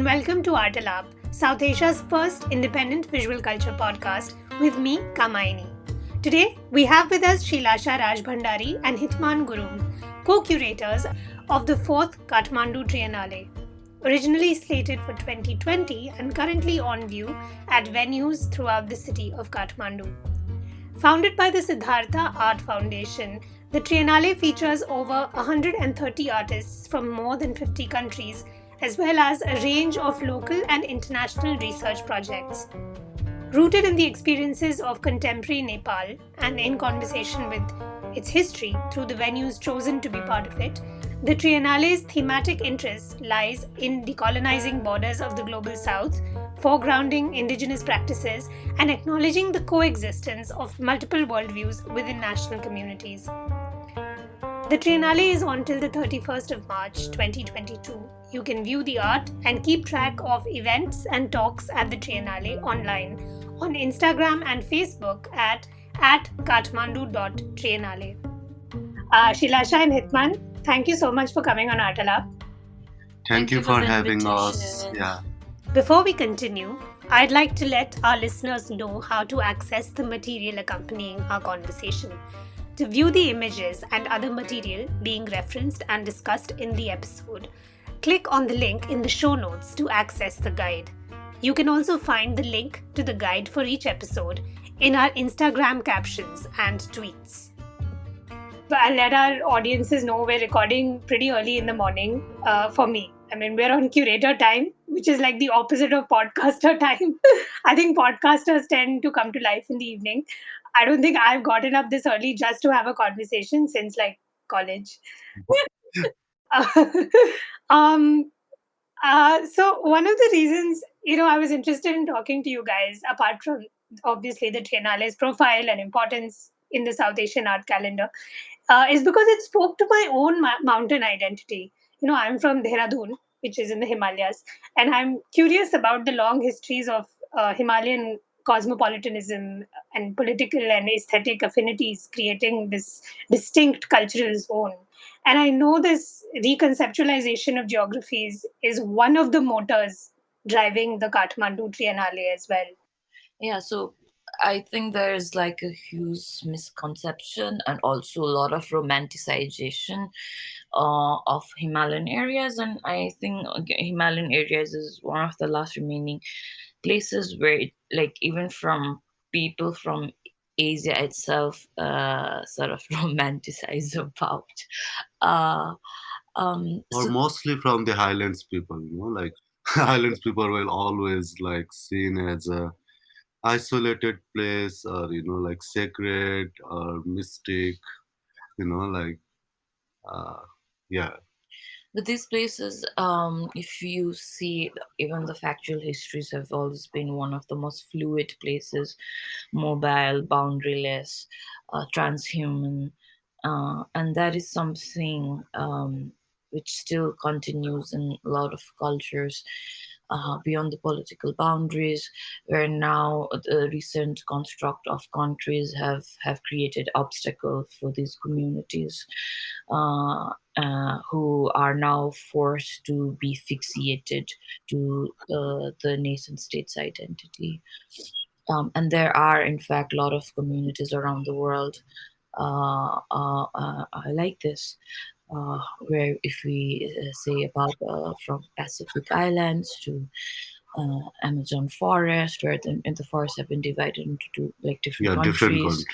and welcome to Artalab, South Asia's first independent visual culture podcast with me, Kamayani. Today, we have with us Sheelasha Rajbhandari and Gurung, co-curators of the 4th Kathmandu Triennale. Originally slated for 2020 and currently on view at venues throughout the city of Kathmandu. Founded by the Siddhartha Art Foundation, the Triennale features over 130 artists from more than 50 countries, as well as a range of local and international research projects. Rooted in the experiences of contemporary Nepal and in conversation with its history through the venues chosen to be part of it, the Triennale's thematic interest lies in decolonizing borders of the global south, foregrounding indigenous practices, and acknowledging the coexistence of multiple worldviews within national communities. The Triennale is on till the 31st of March 2022. You can view the art and keep track of events and talks at the Triennale online on Instagram and Facebook at kathmandu.triennale. Sheelasha and Hitman, thank you so much for coming on Artalab. Thank you for having us. Before we continue, I'd like to let our listeners know how to access the material accompanying our conversation. To view the images and other material being referenced and discussed in the episode, click on the link in the show notes to access the guide. You can also find the link to the guide for each episode in our Instagram captions and tweets. I'll let our audiences know we're recording pretty early in the morning for me. I mean, we're on curator time, which is like the opposite of podcaster time. I think podcasters tend to come to life in the evening. I don't think I've gotten up this early just to have a conversation since like college. So one of the reasons, I was interested in talking to you guys, apart from obviously the Triennale's profile and importance in the South Asian art calendar, is because it spoke to my own mountain identity. I'm from Dehradun, which is in the Himalayas, and I'm curious about the long histories of Himalayan cosmopolitanism and political and aesthetic affinities creating this distinct cultural zone. And I know this reconceptualization of geographies is one of the motors driving the Kathmandu Triennale as well. Yeah, so I think there's like a huge misconception and also a lot of romanticization of Himalayan areas. And I think Himalayan areas is one of the last remaining places where even from people from Asia itself sort of romanticize about. Or mostly from the Highlands people, Highlands people will always seen as a isolated place or sacred or mystic, yeah. But these places, if you see, even the factual histories have always been one of the most fluid places, mobile, boundaryless, transhuman, and that is something which still continues in a lot of cultures beyond the political boundaries, where now the recent construct of countries have created obstacles for these communities who are now forced to be fixated to the nation state's identity. And there are, in fact, a lot of communities around the world like this, where if we say about from Pacific Islands to Amazon forest, where the forests have been divided into different countries.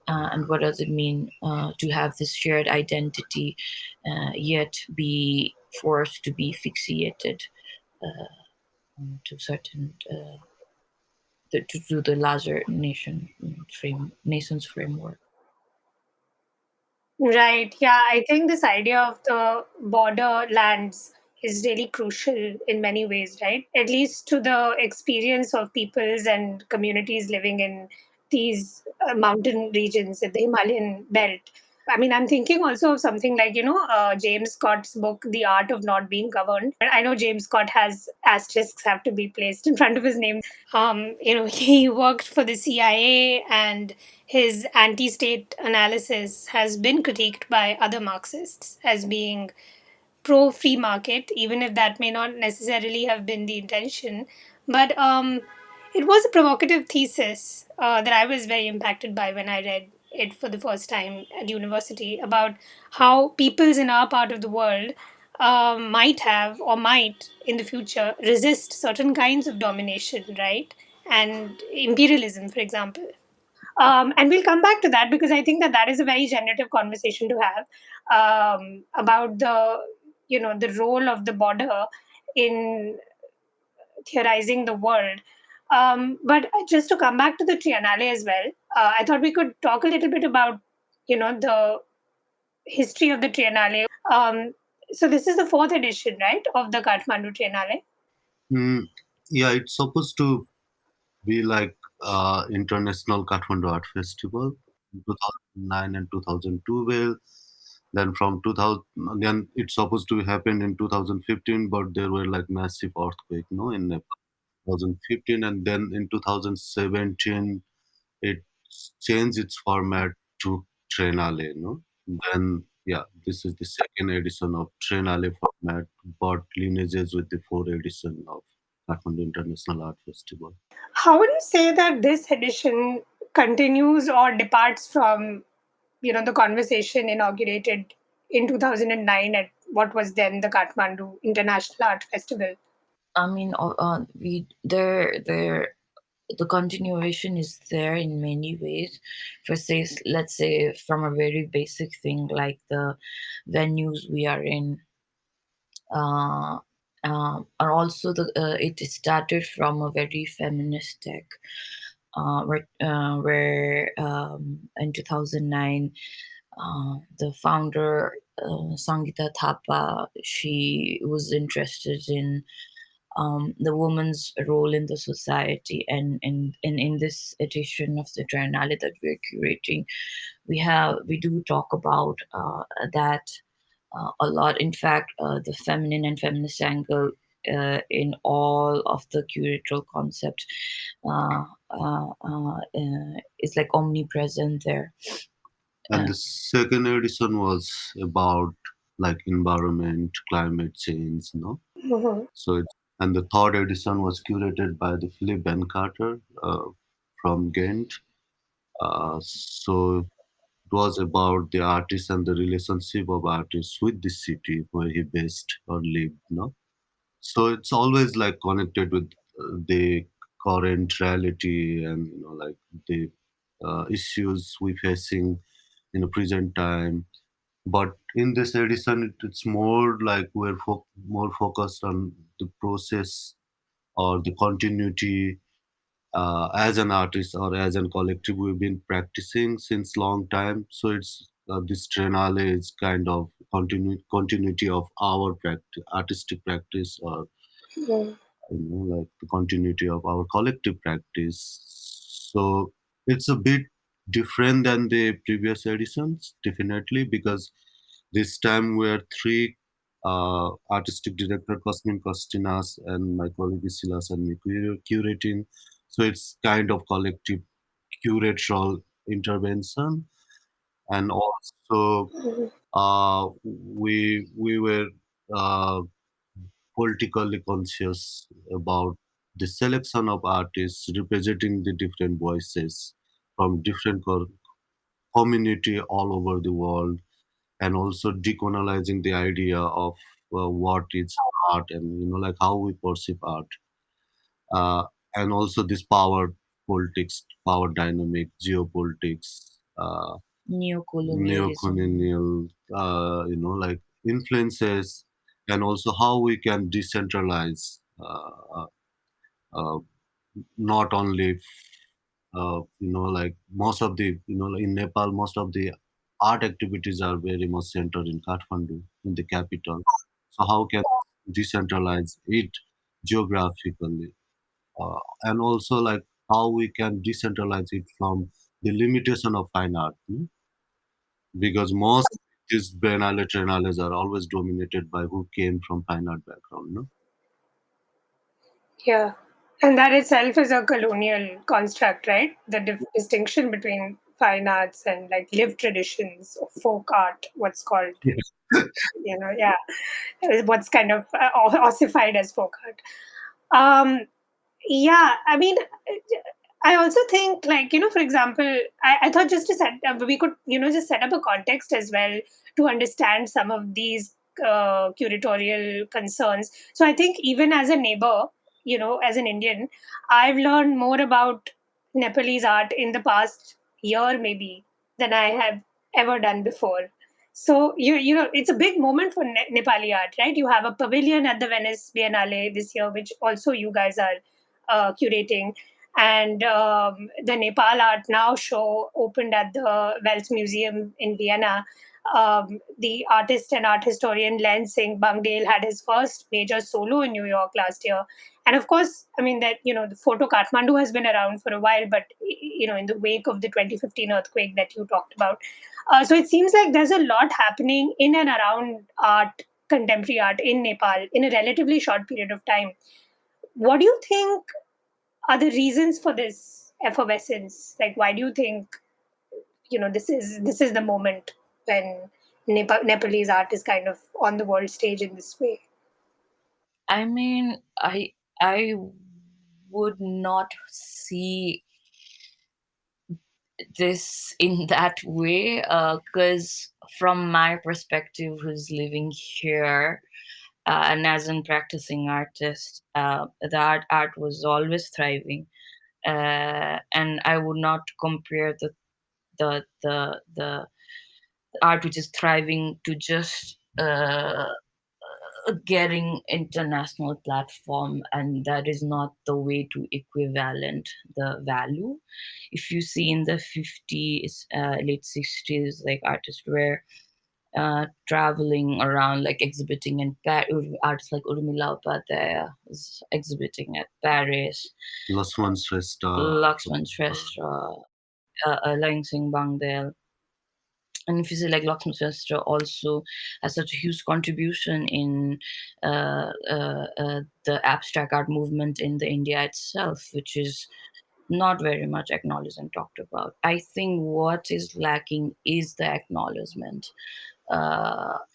And what does it mean to have this shared identity, yet be forced to be fixated to certain to the larger nation's framework. Right. Yeah, I think this idea of the border lands is really crucial in many ways, right? At least to the experience of peoples and communities living in these mountain regions in the Himalayan belt. I mean, I'm thinking also of something like, James Scott's book, The Art of Not Being Governed. I know James Scott has asterisks have to be placed in front of his name. He worked for the CIA, and his anti-state analysis has been critiqued by other Marxists as being pro free market, even if that may not necessarily have been the intention. But it was a provocative thesis that I was very impacted by when I read it for the first time at university about how peoples in our part of the world might have or might in the future resist certain kinds of domination, right? And imperialism, for example. And we'll come back to that because I think that that is a very generative conversation to have about the the role of the border in theorizing the world. But just to come back to the Triennale as well, I thought we could talk a little bit about the history of the Triennale. So this is the fourth edition, right, of the Kathmandu Triennale. Mm, yeah, it's supposed to be like International Kathmandu Art Festival in 2009 and 2012. Then from 2000, then it's supposed to happen in 2015, but there were like massive earthquake, no, in Nepal. 2015, and then in 2017 it changed its format to Triennale, no? Then yeah, this is the second edition of Triennale format, but lineages with the fourth edition of Kathmandu International Art Festival. How would you say that this edition continues or departs from the conversation inaugurated in 2009 at what was then the Kathmandu International Art Festival? I mean, we there the continuation is there in many ways. For say, let's say from a very basic thing like the venues we are in, uh, are also it started from a very feministic, where in 2009, the founder, Sangita Thapa, she was interested in the woman's role in the society. And in this edition of the Triennale that we're curating, we do talk about that a lot. In fact, the feminine and feminist angle in all of the curatorial concept is like omnipresent there. And the second edition was about like environment, climate change, no? Mhm. So it's, and the third edition was curated by the Philip Ben Carter from Ghent. So it was about the artist and the relationship of artists with the city where he based or lived, no? So it's always like connected with the current reality and like the issues we facing in the present time. But in this edition, it's more like we're more focused on the process or the continuity as an artist or as a collective we've been practicing since long time. So it's this Triennale is kind of continuity of our artistic practice, or Mhm. like the continuity of our collective practice. So it's a bit different than the previous editions, definitely, because this time we're three artistic director Cosmin Costinas and my colleague Sheelasha and me curating. So it's kind of collective curatorial intervention, and also we were uh, politically conscious about the selection of artists representing the different voices from different community all over the world, and also decolonizing the idea of what is art, and like how we perceive art, uh, and also this power politics, power dynamic, geopolitics, Neocolonialism. neocolonial, like influences, and also how we can decentralize, uh, not only, like most of the, in Nepal, most of the art activities are very much centered in Kathmandu, in the capital. So how can decentralize it geographically, and also like how we can decentralize it from the limitation of fine art, because most of these Biennale Triennales are always dominated by who came from fine art background, no? Yeah. And that itself is a colonial construct, right? The distinction between fine arts and like lived traditions of folk art, what's called, yeah, what's kind of ossified as folk art. Um, yeah, I mean, I also think, like, for example, I thought just to set up, we could, just set up a context as well to understand some of these curatorial concerns. So I think even as a neighbor, as an Indian, I've learned more about Nepalese art in the past year, maybe, than I have ever done before. So it's a big moment for Nepali art, right? You have a pavilion at the Venice Biennale this year, which also you guys are curating, and the Nepal Art Now show opened at the Welt Museum in Vienna. The artist and art historian Len Singh Bangdale had his first major solo in New York last year. And of course, I mean that the photo Kathmandu has been around for a while, but in the wake of the 2015 earthquake that you talked about, so it seems like there's a lot happening in and around art, contemporary art in Nepal in a relatively short period of time. What do you think are the reasons for this effervescence? Like, why do you think this is the moment when Nepalese art is kind of on the world stage in this way? I mean, I would not see this in that way, because from my perspective, who's living here, and as a practicing artist, the art was always thriving, and I would not compare the art which is thriving to just getting international platform, and that is not the way to equivalent the value. If you see in the 50s, late 60s, like artists were traveling around, like exhibiting in Paris. Artists like Urmila Upadhyaya is exhibiting at Paris, Laswan Shrestha. Lakshman Shrestha, Laing Singh Bangdale. And if you say like Lakshman Shrestha also has such a huge contribution in the abstract art movement in the India itself, which is not very much acknowledged and talked about. I think what is lacking is the acknowledgement,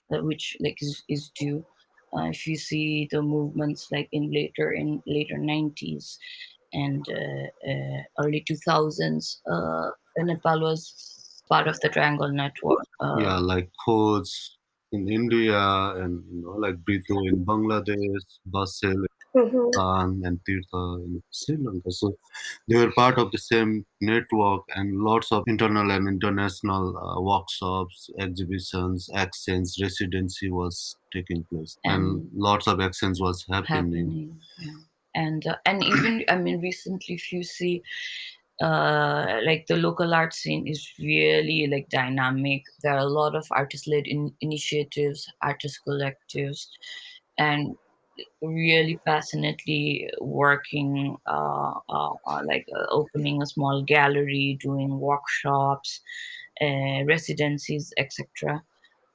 which like is due. If you see the movements like in later 90s and early 2000s, Nepal was part of the Triangle Network. Yeah, like codes in India and like Brito in Bangladesh, Basil Mhm. and Tirtha in Sri Lanka. So they were part of the same network, and lots of internal and international workshops, exhibitions, accents, residency was taking place, and And lots of accents was happening. happening, yeah. And even, I mean, recently, if you see, like the local art scene is really like dynamic. There are a lot of artist-led initiatives, artist collectives, and really passionately working, like opening a small gallery, doing workshops, residencies, etc.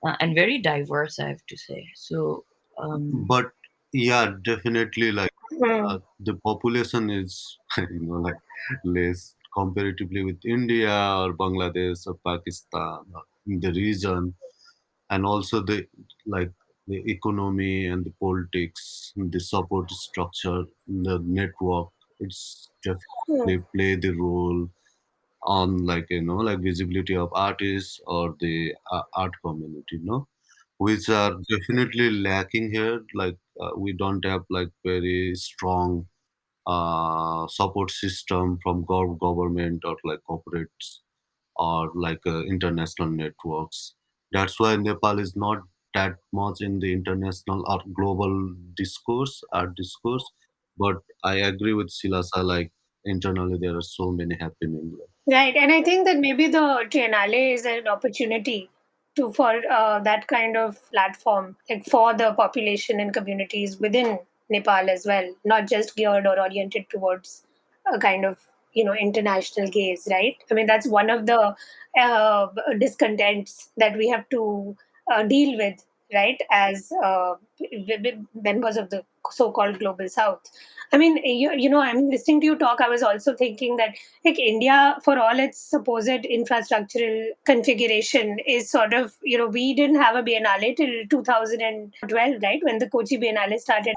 And very diverse, I have to say. So, But yeah, definitely, like Hmm. the population is like less comparatively with India or Bangladesh or Pakistan or in the region, and also the like the economy and the politics, the support structure, the network. It's Hmm. definitely play the role on like like visibility of artists or the art community, which are definitely lacking here. Like we don't have like very strong support system from government or like corporates or like international networks. That's why Nepal is not that much in the international or global discourse, art discourse. But I agree with Silasa, like internally there are so many happening. Right, and I think that maybe the Triennale is an opportunity to for that kind of platform, like for the population and communities within Nepal as well, not just geared or oriented towards a kind of international gaze, right? I mean, that's one of the discontents that we have to deal with, right? As members of the so-called global south. I mean, I'm listening to you talk. I was also thinking that, like, India, for all its supposed infrastructural configuration, is sort of, we didn't have a biennale till 2012, right, when the Kochi Biennale started.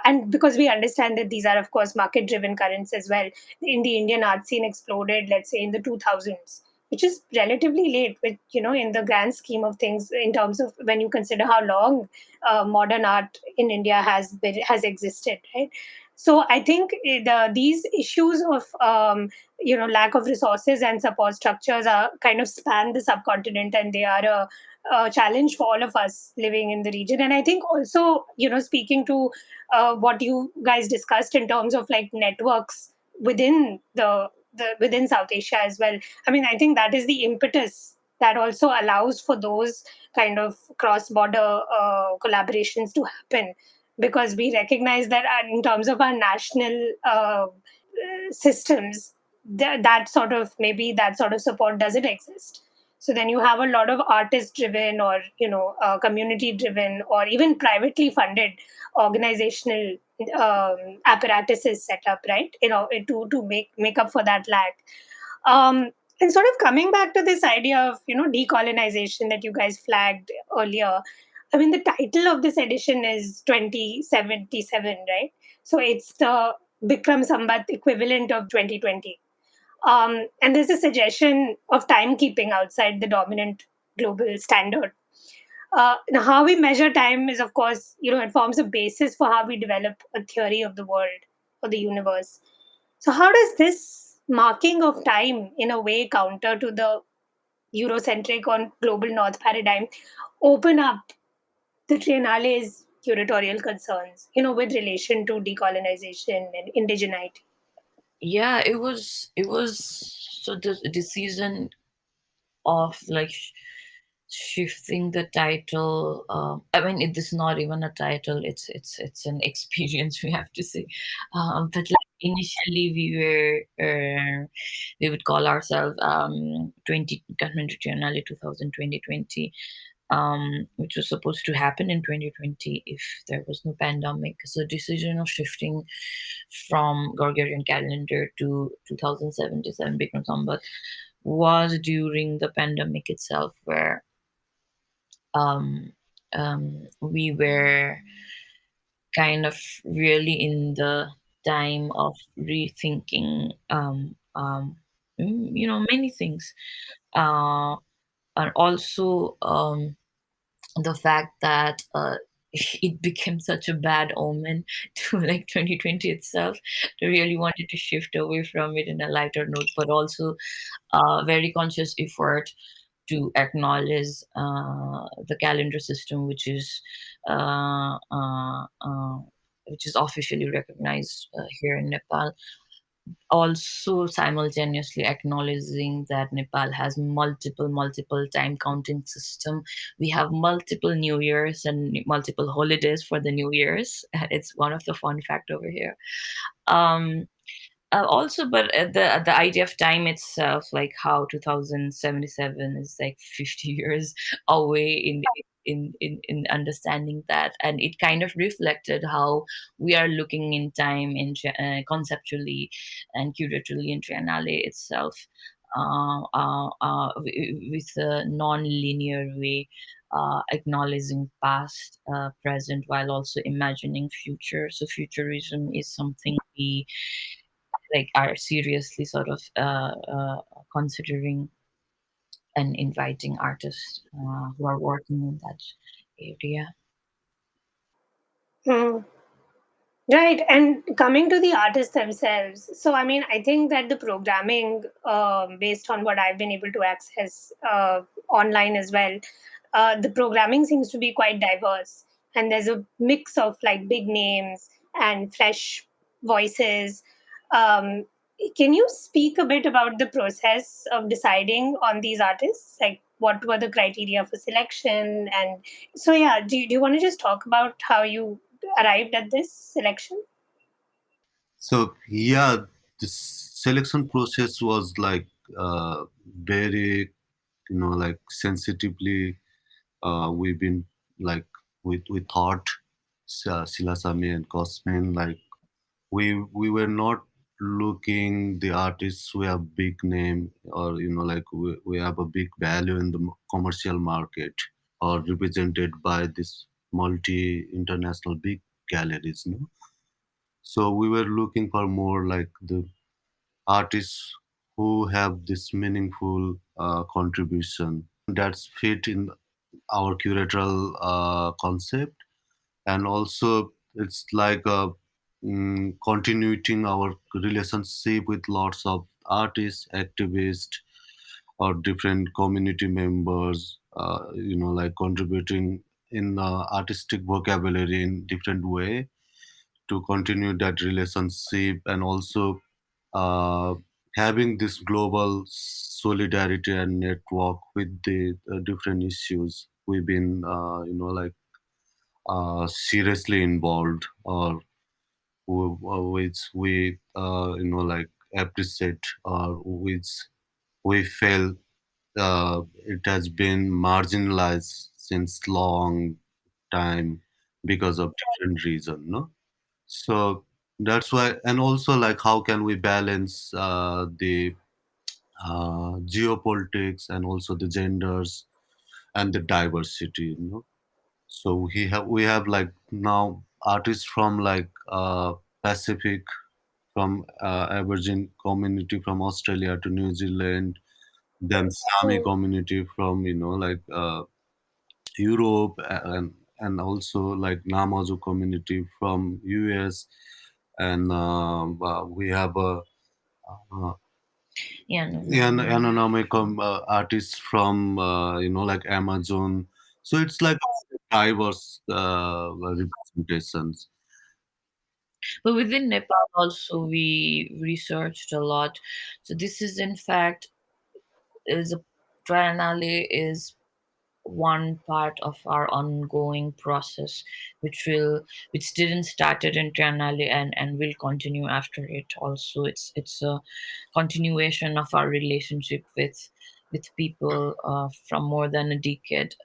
And because we understand that these are, of course, market-driven currents as well. In the Indian art scene exploded, let's say, in the 2000s, which is relatively late, but in the grand scheme of things, in terms of when you consider how long modern art in India has existed, right? So I think these issues of lack of resources and support structures are kind of span the subcontinent, and they are a challenge for all of us living in the region. And I think also, speaking to what you guys discussed in terms of like networks within the within South Asia as well. I mean, I think that is the impetus that also allows for those kind of cross-border collaborations to happen, because we recognize that in terms of our national systems, that sort of support doesn't exist. So then you have a lot of artist driven, or community driven, or even privately funded organizational apparatuses set up, right, to make up for that lag. um, and sort of coming back to this idea of decolonization that you guys flagged earlier. I mean, the title of this edition is 2077, right? So it's the Bikram Sambat equivalent of 2020. And there's a suggestion of timekeeping outside the dominant global standard. Now, how we measure time is, of course, it forms a basis for how we develop a theory of the world or the universe. So, how does this marking of time, in a way, counter to the Eurocentric or global North paradigm, open up the Triennale's curatorial concerns, with relation to decolonization and indigeneity? Yeah, it was so the decision of like shifting the title. I mean, it is not even a title, it's an experience, we have to say. But like initially we would call ourselves 20 Kathmandu Triennale 2020, which was supposed to happen in 2020 if there was no pandemic. So decision of shifting from Gregorian calendar to 2077 Bikram Sambat was during the pandemic itself, where um, we were kind of really in the time of rethinking, many things, uh, and also the fact that it became such a bad omen to like 2020 itself, to really wanted to shift away from it in a lighter note, but also very conscious effort to acknowledge the calendar system, uh, uh, uh, which is officially recognized here in Nepal. Also, simultaneously acknowledging that Nepal has multiple time counting system. We have multiple New Years and multiple holidays for the New Years. It's one of the fun fact over here. Um, Also, but the idea of time itself, like how 2077 is like 50 years away in understanding that, and it kind of reflected how we are looking in time conceptually and curatorially in Triennale itself, with a non-linear way, acknowledging past, present, while also imagining future. So futurism is something we like are seriously sort of considering and inviting artists who are working in that area. Hmm. Right, and coming to the artists themselves, so I mean, I think that the programming, based on what I've been able to access online as well, the programming seems to be quite diverse, and there's a mix of like big names and fresh voices. Um, can you speak a bit about the process of deciding on these artists? Like, what were the criteria for selection? And so, yeah, do you want to just talk about how you arrived at this selection? So yeah, the selection process was like very, like sensitively we've been like we thought. Sheelasha and Cosmin, like we were not looking the artists who have big name, or like we have a big value in the commercial market, or represented by this multi international big galleries, so we were looking for more like the artists who have this meaningful contribution that's fit in our curatorial concept. And also it's like continuing our relationship with lots of artists, activists, or different community members, like contributing in artistic vocabulary in different way to continue that relationship. And also uh, having this global solidarity and network with the different issues we've been like seriously involved, or which we like appreciate, or which we feel it has been marginalized since long time because of different reason, no? So that's why. And also like how can we balance the geopolitics and also the genders and the diversity, so we have like now artists from like Pacific, from Aboriginal community from Australia to New Zealand, then Sami community from like Europe, and also like Namazo community from US, and we have a Yeah, no, Anomamic artists from like Amazon. So it's like diverse representations. but within Nepal also we researched a lot. So this is in fact is a triennale is one part of our ongoing process, which didn't started in Triennale and will continue after it. Also, it's a continuation of our relationship with people from more than a decade.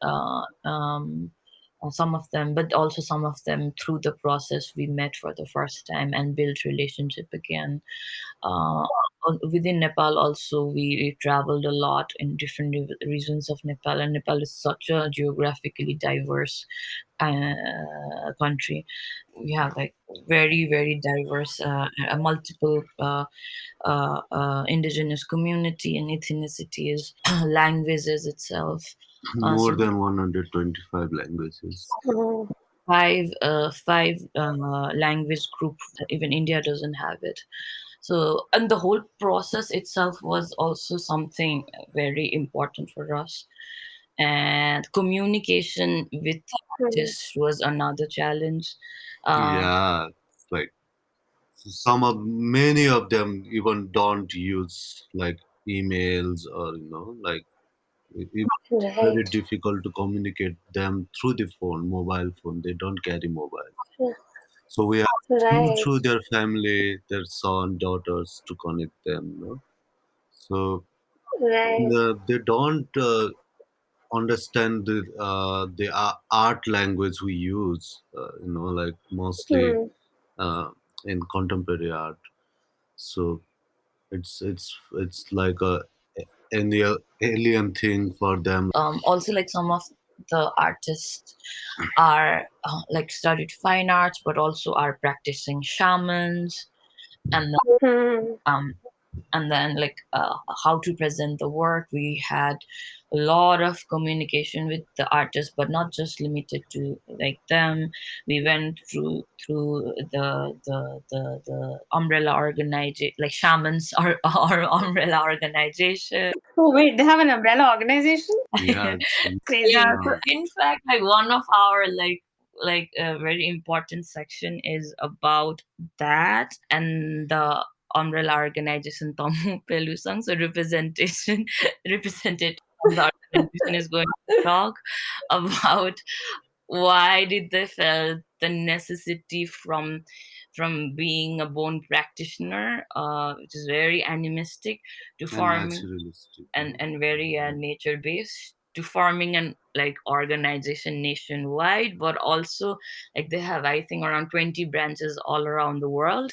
Some of them, but also some of them through the process we met for the first time and built relationship again. uh, Within Nepal also we traveled a lot in different regions of Nepal, and Nepal is such a geographically diverse country. We have like very diverse multiple indigenous community and ethnicities, languages itself. More So than 125 languages. Mhm. five language group, even India doesn't have it. So, and the whole process itself was also something very important for us. And communication with Mhm. artists was another challenge. uh, Yeah, it's like some of many of them even don't use like emails, or like it's very Right. difficult to communicate them through the phone, mobile phone. They don't carry mobile. So we have Right. through their family, their son, daughters to connect them. So Right. they don't understand the art language we use. Like mostly Hmm. uh, in contemporary art. So it's like a alien thing for them. Also, like some of the artists are like studied fine arts but also are practicing shamans, and Hmm. um, and then like how to present the work. We had a lot of communication with the artists, but not just limited to like them. We went through the umbrella organization, like shamans or umbrella organization. Oh wait, they have an umbrella organization? Yeah, it's Yeah, Crazy. so now. in fact, like one of our like a very important section is about that, and the umbrella organization Tamu Pelusang, so representation represented from the organization is going to talk about why did they felt the necessity from being a bone practitioner, which is very animistic, to And forming naturalistic. and very nature based, to forming an like organization nationwide, but also like they have, I think, around 20 branches all around the world.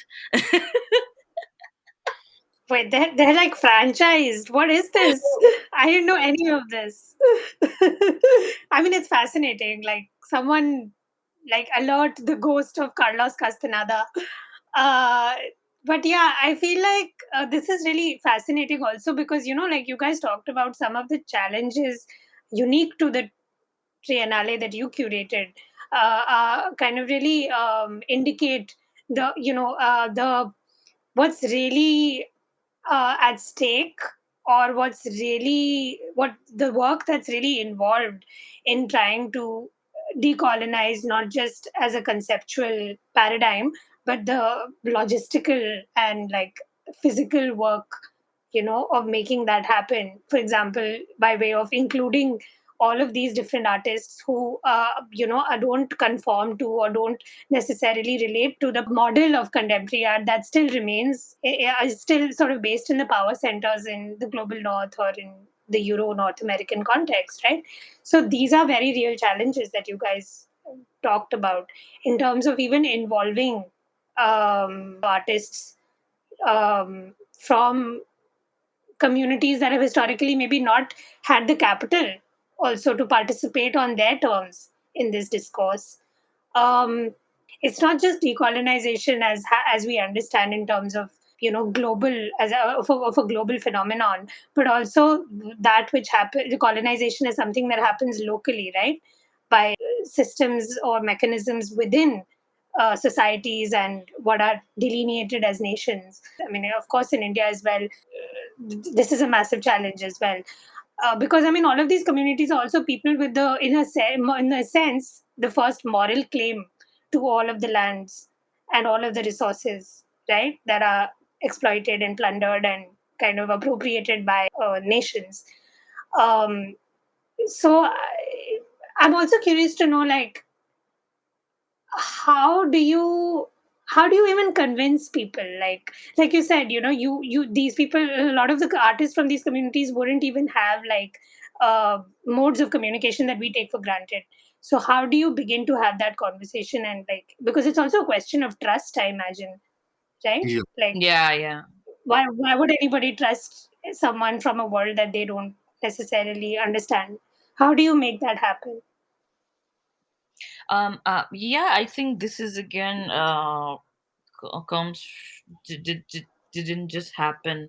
Wait, they're like franchised. What is this? I didn't know any of this. I mean, it's fascinating. Like someone like alert the ghost of Carlos Castaneda. Uh, but yeah, I feel like this is really fascinating also because like you guys talked about some of the challenges unique to the Triennale that you curated. Kind of really indicate the what's really at stake, or what the work that's really involved in trying to decolonize, not just as a conceptual paradigm, but the logistical and like physical work of making that happen. For example, by way of including all of these different artists who don't conform to or don't necessarily relate to the model of contemporary art that still remains is still sort of based in the power centers in the global north or in the Euro North American context, right? So these are very real challenges that you guys talked about in terms of even involving artists from communities that have historically maybe not had the capital also to participate on their terms in this discourse. um, it's not just decolonization as we understand in terms of global of a global phenomenon, but also that which happen colonization is something that happens locally, right? By systems or mechanisms within societies and what are delineated as nations. I mean, of course, in India as well, this is a massive challenge as well. Because I mean, all of these communities are also people with the, in a sense, the first moral claim to all of the lands and all of the resources, right, that are exploited and plundered and kind of appropriated by nations. Um, so I'm also curious to know, like, how do you how do you even convince people, like you said, you these people, a lot of the artists from these communities wouldn't even have like modes of communication that we take for granted. So how do you begin to have that conversation, and like, because it's also a question of trust, I imagine, right? Yeah. Like, Yeah, yeah. why would anybody trust someone from a world that they don't necessarily understand? How do you make that happen? Yeah, I think this is again comes didn't just happen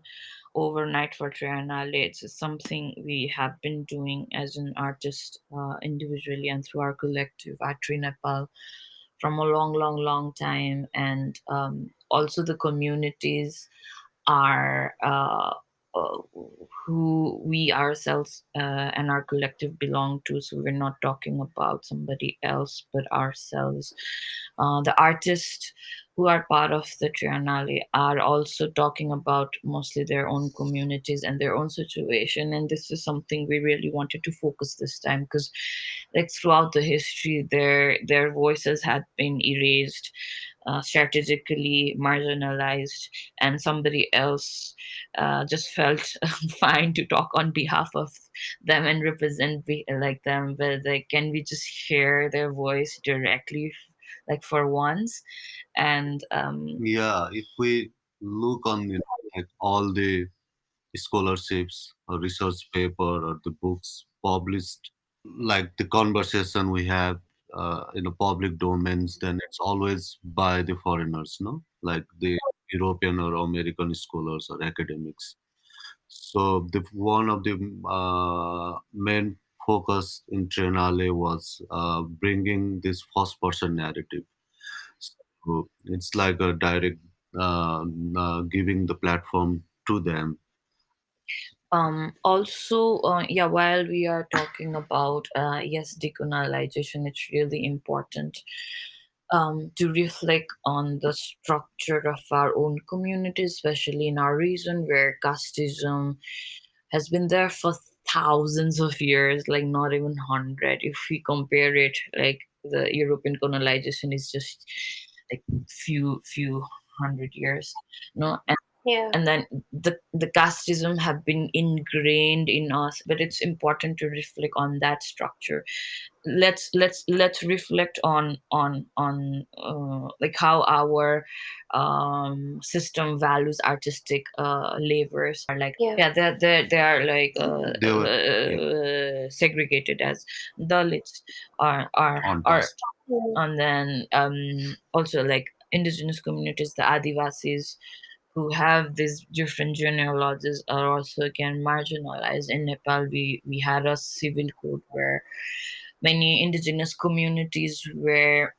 overnight for Triennale. It's something we have been doing as an artist, individually and through our collective at Nepal from a long, long, long time. And also the communities are who we ourselves and our collective belong to. So we're not talking about somebody else, but ourselves. The artists who are part of the Triennale are also talking about mostly their own communities and their own situation. And this is something we really wanted to focus this time because, like, throughout the history, their voices had been erased, strategically marginalized, and somebody else just felt fine to talk on behalf of them and represent like them. But like, can we just share their voice directly, like for once? And Yeah, if we look on like all the scholarships or research paper or the books published, like the conversation we have in the public domains, then it's always by the foreigners, no, like the European or American scholars or academics. So the one of the main focus in Triennale was bringing this first person narrative. So it's like a direct giving the platform to them. also, yeah, while we are talking about yes, decolonization, it's really important to reflect on the structure of our own community, especially in our region where casteism has been there for thousands of years, like not even 100. If we compare it, like the European colonization is just like few hundred years, no? Yeah. and then the casteism have been ingrained in us, but it's important to reflect on that structure. Let's reflect on like how our system values artistic labors are like, Yeah. yeah, they are like They were, yeah, segregated as Dalits on are past. Mm. and then also like indigenous communities, the Adivasis, who have these different genealogies, are also again marginalized. In Nepal, we had a civil code where many indigenous communities were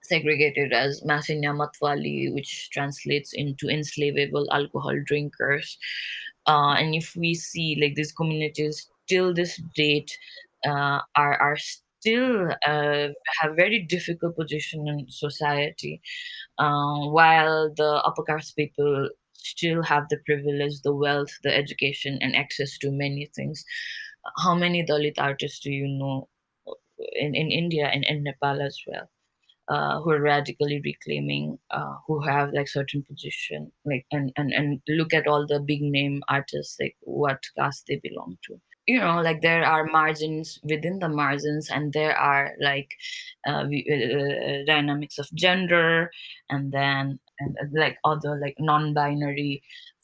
segregated as Masinya Matwali, which translates into enslavable alcohol drinkers. And if we see like these communities till this date are still have very difficult position in society, while the upper caste people still have the privilege, the wealth, the education, and access to many things. How many Dalit artists do you know in India and Nepal as well? Who are radically reclaiming, who have like certain position, like and look at all the big name artists, like what caste they belong to. Like there are margins within the margins, and there are like dynamics of gender, and then like other like non-binary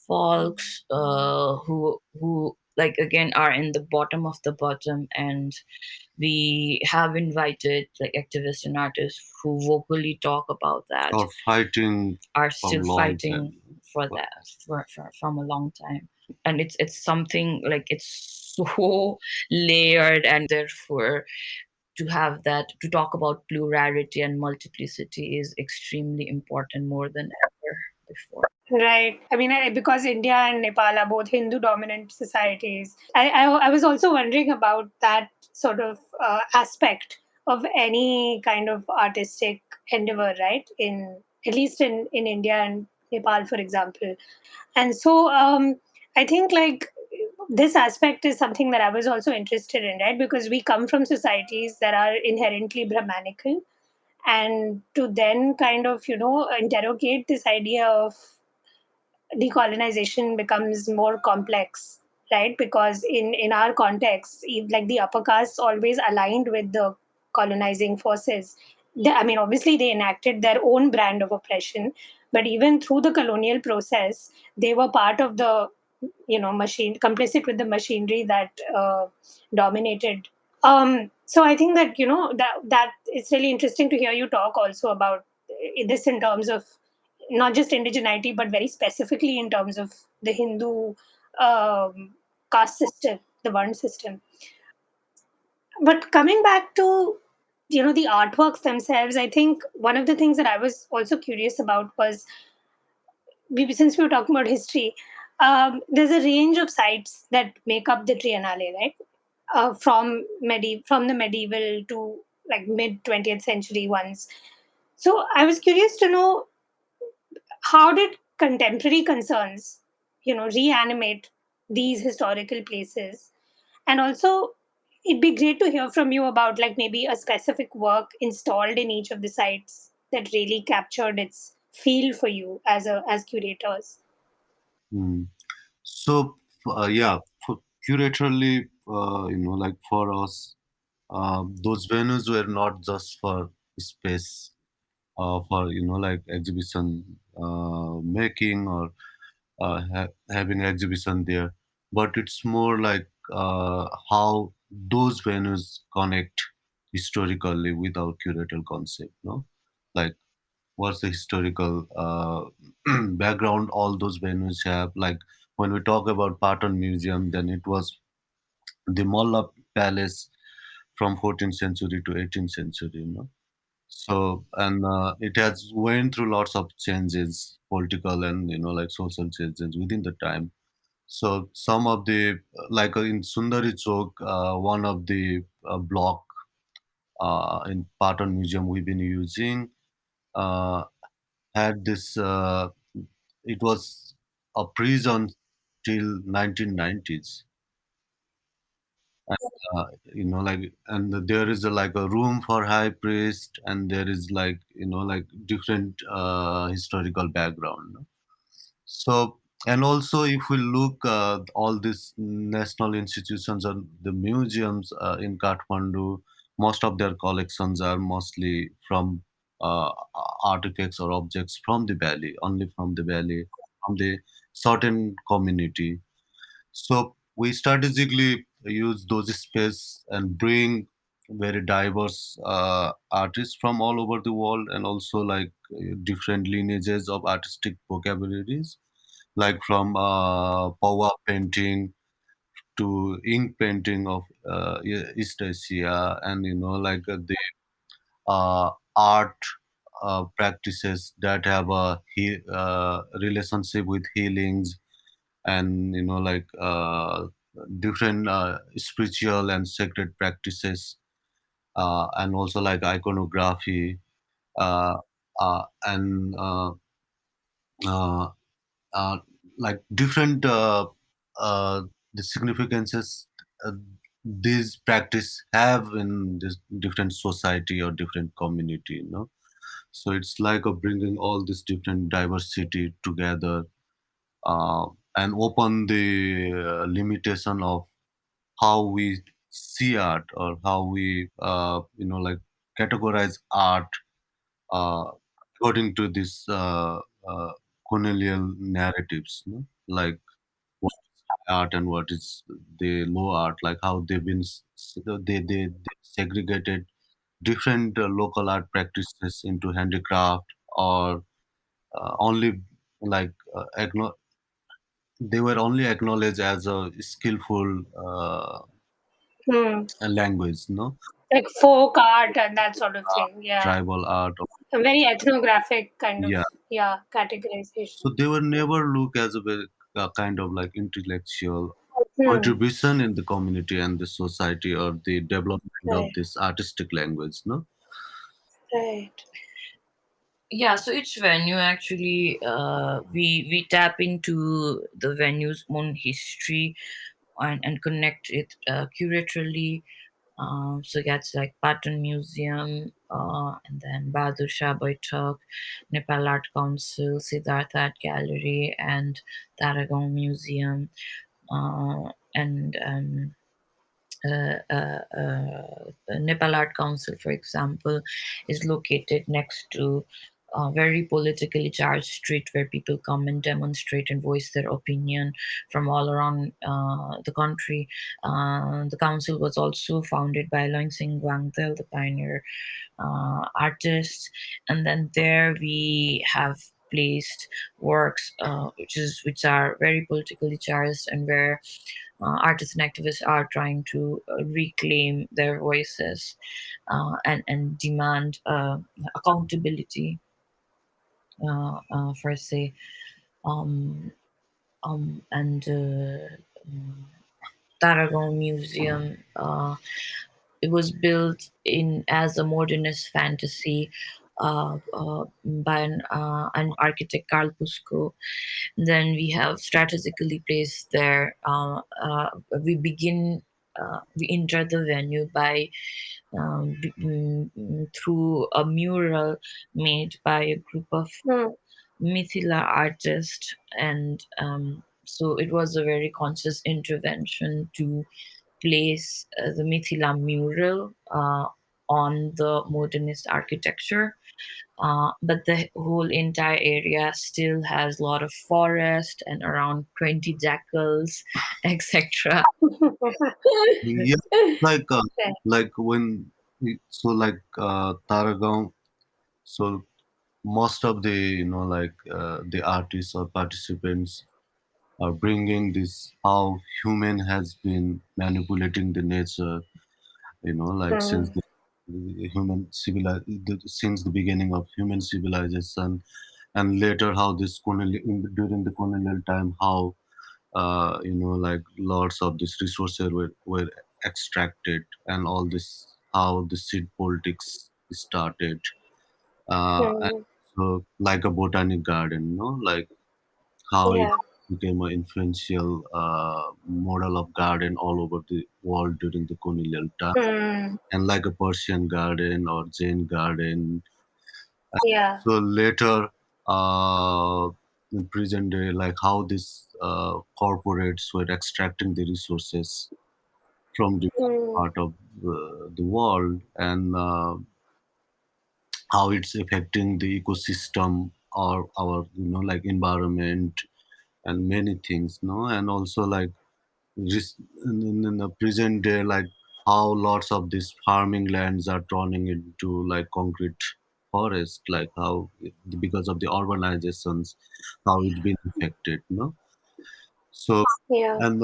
folks who like again are in the bottom of the bottom. And we have invited like activists and artists who vocally talk about that, Or fighting are from still long fighting time. for But that from a long time. And it's something like it's so layered, and therefore to have that, to talk about plurality and multiplicity is extremely important, more than ever before. Right. I mean, because India and Nepal are both Hindu dominant societies, I was also wondering about that sort of aspect of any kind of artistic endeavor, right? At least in India and Nepal, for example. And so I think like this aspect is something that I was also interested in, right? Because we come from societies that are inherently Brahmanical, and to then kind of interrogate this idea of decolonization becomes more complex, right? Because in our context, like the upper castes always aligned with the colonizing forces. I mean, obviously they enacted their own brand of oppression, but even through the colonial process, they were part of the machine, complicit with the machinery that dominated. So I think that that it's really interesting to hear you talk also about this in terms of not just indigeneity, but very specifically in terms of the Hindu caste system, the Varn system. But coming back to the artworks themselves, I think one of the things that I was also curious about was, since we were talking about history, there's a range of sites that make up the Triennale, right? From the medieval to like mid 20th century ones. So I was curious to know, how did contemporary concerns, reanimate these historical places? And also, it'd be great to hear from you about like maybe a specific work installed in each of the sites that really captured its feel for you as curators. mm. So yeah, for curatorially, like for us, those venues were not just for space, for like exhibition making, or having exhibition there, but it's more like how those venues connect historically with our curatorial concept, no? Like what's the historical background all those venues have. Like when we talk about Patan Museum, then it was the Molla Palace from 14th century to 18th century, So, and it has went through lots of changes, political and like social changes within the time. So some of the, like in Sundari Chowk, one of the block in Patan Museum we've been using, uh, had this. It was a prison till 1990s. Like, and there is like a room for high priest, and there is like like different historical background, no? So, and also if we look all these national institutions and the museums in Kathmandu, most of their collections are mostly from artifacts or objects from the valley, only from the valley, from the certain community. So we strategically use those space and bring very diverse artists from all over the world, and also like different lineages of artistic vocabularies, like from Pawa painting to ink painting of East Asia, and like the art practices that have a relationship with healings, and like different spiritual and sacred practices, and also like iconography, uh, and uh, uh, like different the significances uh, these practice have in this different society or different community, so it's like a bringing all this different diversity together, uh, and open the limitation of how we see art, or how we like categorize art uh, according to this uh, colonial narratives, like what is high art and what is the low art, like how they've been they segregated different local art practices into handicraft, or only like they were only acknowledged as a skillful Hmm. language, Like folk art and that sort of thing. Yeah. tribal art. A very ethnographic kind of, Yeah, yeah, categorization. so they were never looked as a very kind of like intellectual Hmm. contribution in the community and the society, or the development of Right. this artistic language, no? Right. Yeah, so each venue actually, we tap into the venue's own history, and connect it curatorially. So that's like Patton Museum, and then Bahadur Shah Baitak, Nepal Art Council, Siddhartha Art Gallery, and Tarragong Museum, and Nepal Art Council, for example, is located next to a very politically charged street where people come and demonstrate and voice their opinion from all around the country. The council was also founded by Loin Singh Wangtel, the pioneer artist, and then there we have placed works which are very politically charged, and where artists and activists are trying to reclaim their voices, and demand accountability for say, um, and Tarragone Museum. It was built in as a modernist fantasy by an architect, Carl Pusco. Then we have strategically placed there. We enter the venue by through a mural made by a group of Hmm. Mithila artists, and so it was a very conscious intervention to place the Mithila mural on the modernist architecture. But the whole entire area still has a lot of forest and around 20 jackals, etc. Yeah, like like when so like Tarragong, so most of the like the artists or participants are bringing this how human has been manipulating the nature, like Hmm. since the since the beginning of human civilization, and later how this during the colonial time, how like lots of these resources were extracted, and all this how the seed politics started, and Hmm. so like a botanic garden, like how it Yeah. became an influential model of garden all over the world during the colonial time, Hmm. and like a Persian garden or Jain garden. Yeah. So later, uh, in present day, like how these corporates were extracting the resources from different Mm. part of the world, and how it's affecting the ecosystem or our like environment and many things, no, and also like in the present day, like how lots of these farming lands are turning into like concrete forest, like how because of the urbanizations, how it's been affected, so Yeah. and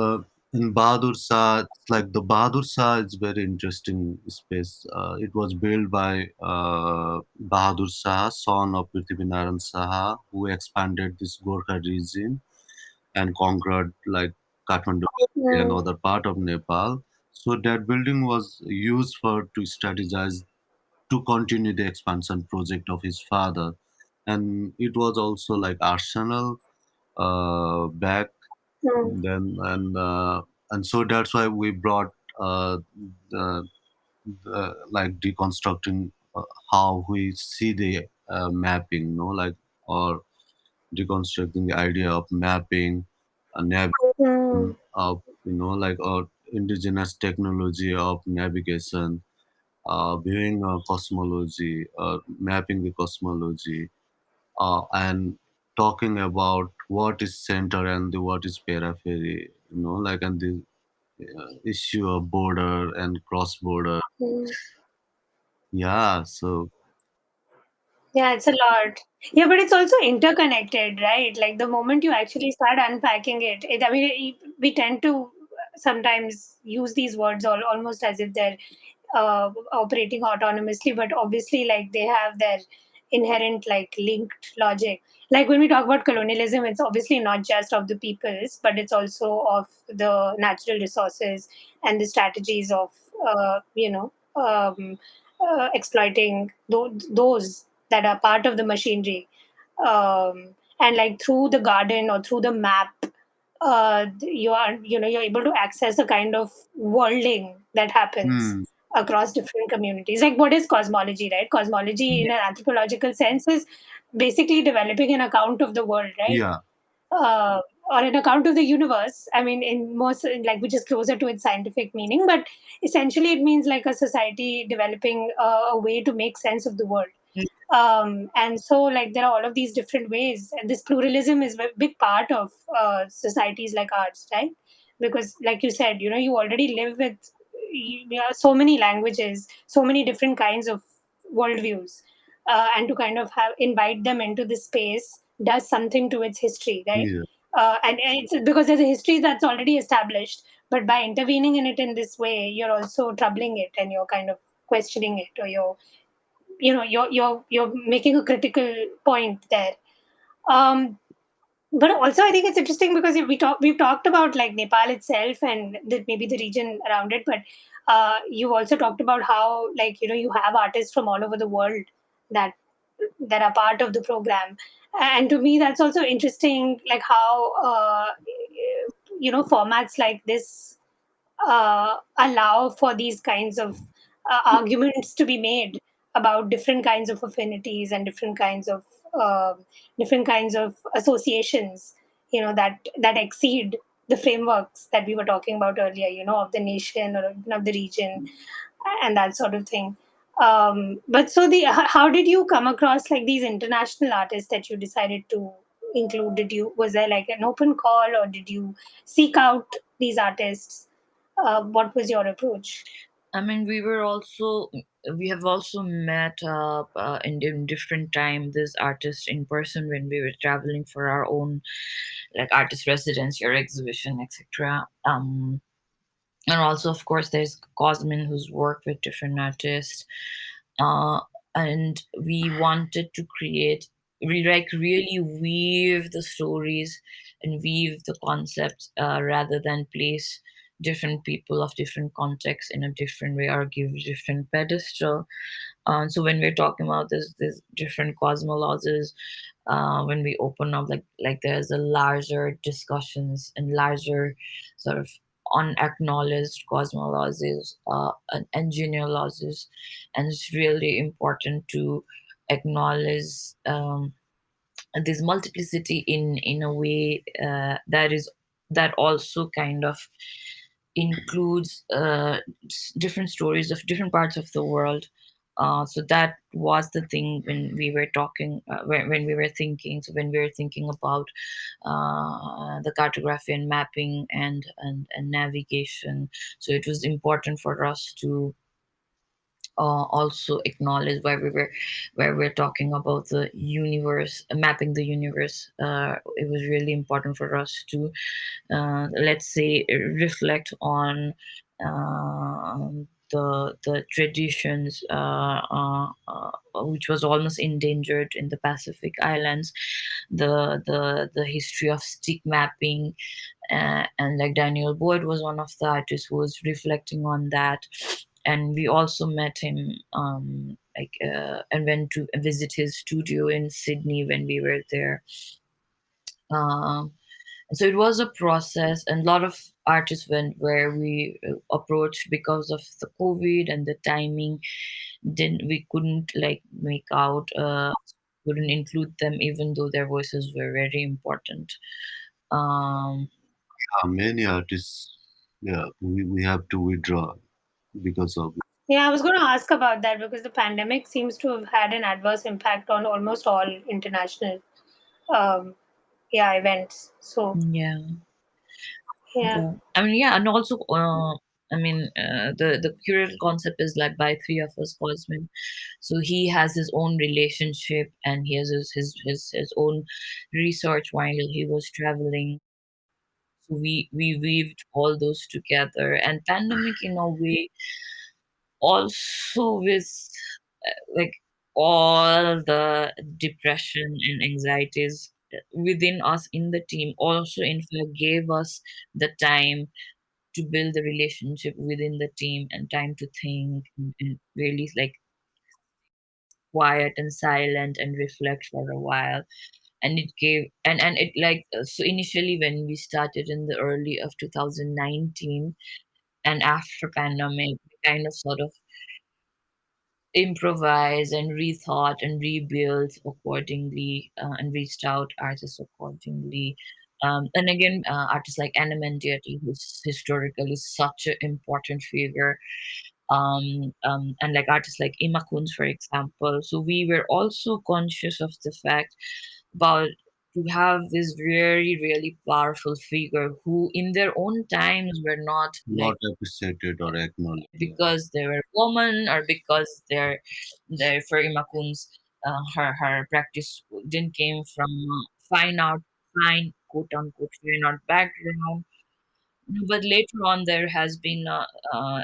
in Bahadur Shah, it's like the Bahadur Shah is very interesting space. It was built by Bahadur Shah, son of Prithviraj Shah, who expanded this Gorkha region and conquered like Kathmandu and Mm. other part of Nepal. So that building was used for to strategize to continue the expansion project of his father, and it was also like arsenal back Mm. then, and so that's why we brought the, like deconstructing how we see the mapping, like, or deconstructing the idea of mapping, Mm. of like indigenous technology of navigation, viewing cosmology, mapping the cosmology, and talking about what is center and what is periphery, like, and the issue of border and cross border. Mm. Yeah, so Yeah, it's a lot. Yeah, but it's also interconnected, right? Like the moment you actually start unpacking I mean, we tend to sometimes use these words almost as if they're operating autonomously, but obviously, like they have their inherent, like linked logic. Like when we talk about colonialism, it's obviously not just of the peoples, but it's also of the natural resources and the strategies of, exploiting those that are part of the machinery. And like through the garden or through the map, you're able to access a kind of worlding that happens hmm, across different communities. Like what is cosmology, right? Cosmology in Yeah. an anthropological sense is basically developing an account of the world, right? yeah, uh, or an account of the universe. I mean, in most, like, which is closer to its scientific meaning, but essentially it means like a society developing a way to make sense of the world. And so, like, there are all of these different ways, and this pluralism is a big part of societies like ours, right? Because, like you said, you already live with so many languages, so many different kinds of worldviews, and to kind of have invite them into this space does something to its history, right? yeah, And it's because there's a history that's already established, but by intervening in it in this way, you're also troubling it, and you're kind of questioning it, or you're making a critical point there. um but also I think it's interesting because we've talked about like Nepal itself and maybe the region around it, but you've also talked about how, like, you have artists from all over the world that are part of the program. And to me that's also interesting, like how formats like this allow for these kinds of arguments to be made about different kinds of affinities and uh, different kinds of associations, that exceed the frameworks that we were talking about earlier, of the nation or even of the region and that sort of thing. But so how did you come across like these international artists that you decided to include? Was there like an open call, or did you seek out these artists? What was your approach? I mean, we have also met in different time this artist in person when we were traveling for our own like artist residency or exhibition, etc. And also, of course, there's Cosmin who's worked with different artists, uh, and we wanted to create, like really weave the stories and weave the concepts rather than place different people of different contexts in a different way or give different pedestal. So when we're talking about this different cosmologies, when we open up, like there's a larger discussions and larger sort of unacknowledged cosmologies and genealogies, and it's really important to acknowledge this multiplicity in a way that also kind of includes different stories of different parts of the world. So that was the thing when we were talking, when we were thinking. So when we were thinking about the cartography and mapping and navigation, so it was important for us to also acknowledge where we're talking about the universe, mapping the universe. It was really important for us to, let's say, reflect on the traditions, which was almost endangered in the Pacific Islands, the history of stick mapping, and like Daniel Boyd was one of the artists who was reflecting on that. And we also met him, and went to visit his studio in Sydney when we were there. um, and so it was a process, and a lot of artists went where we approached because of the COVID and the timing. Didn't we couldn't like make out, couldn't include them, even though their voices were very important. Um, Many artists, yeah, we have to withdraw because of Yeah, I was going to ask about that because the pandemic seems to have had an adverse impact on almost all international, um, yeah, events. So yeah. yeah, I mean, yeah, and also, the curatorial concept is led by three of us, Cosmin. So he has his own relationship, and he has his own research while he was traveling. So we weaved all those together, and pandemic in a way also with like all the depression and anxieties within us in the team also in fact gave us the time to build the relationship within the team and time to think and really like quiet and silent and reflect for a while. And it gave and it like so initially when we started in the early of 2019, and after pandemic we kind of sort of improvise and rethought and rebuild accordingly, and reached out artists accordingly. And again, artists like Anna Mendieti, who's historically such an important figure, and like artists like Ima Kunz, for example. So we were also conscious of the fact about to have this very, really powerful figure who, in their own times, were not like not appreciated or acknowledged. Yeah. because they were woman or because they're for Imakun's her practice didn't came from fine art, fine quote unquote fine art background. But later on, there has been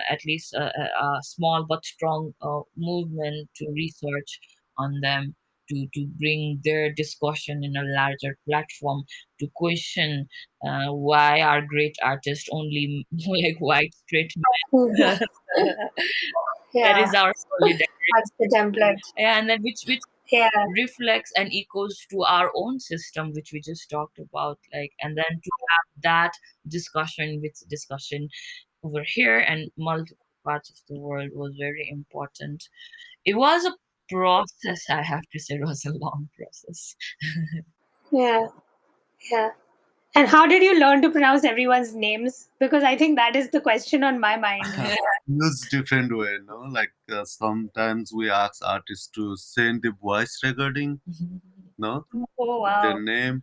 at least a small but strong movement to research on them, to bring their discussion in a larger platform, to question why are great artists only like white straight men. That yeah, is our solidarity. that's the template. Yeah, and then which Yeah, reflects and echoes to our own system, which we just talked about, like, and then to have that discussion over here and multiple parts of the world was very important. It was a process, I have to say. It was a long process. yeah, yeah. And how did you learn to pronounce everyone's names? Because I think that is the question on my mind. Use different way, no? Like sometimes we ask artists to send the voice recording, no, Oh their wow. name.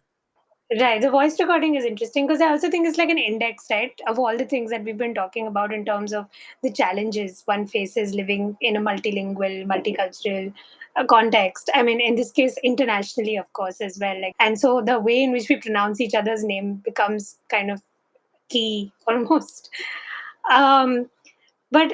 Right. The voice recording is interesting because I also think it's like an index, right, of all the things that we've been talking about in terms of the challenges one faces living in a multilingual, multicultural context. I mean, in this case, internationally, of course, as well. And so the way in which we pronounce each other's name becomes kind of key almost. Um, but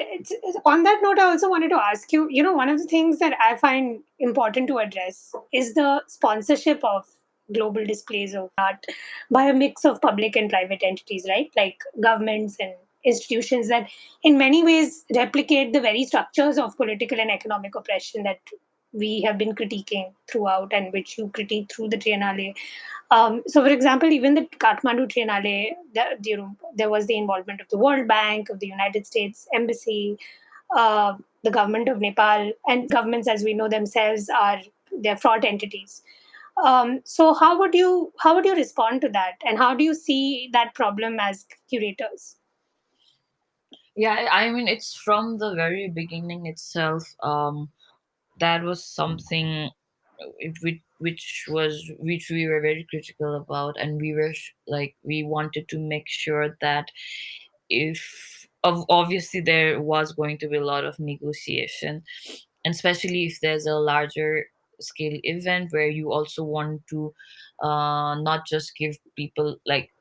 on that note, I also wanted to ask you, one of the things that I find important to address is the sponsorship of global displays of art by a mix of public and private entities, right? Like governments and institutions that in many ways replicate the very structures of political and economic oppression that we have been critiquing throughout and which you critique through the Triennale. So, for example, even the Kathmandu Triennale, there was the involvement of the World Bank, of the United States Embassy, the government of Nepal, and governments, as we know themselves, are they're fraught entities. So how would you respond to that, and how do you see that problem as curators? Yeah, I mean, it's from the very beginning itself. That was something which we were very critical about, and we were like, we wanted to make sure that if obviously there was going to be a lot of negotiation, and especially if there's a larger scale event where you also want to not just give people like,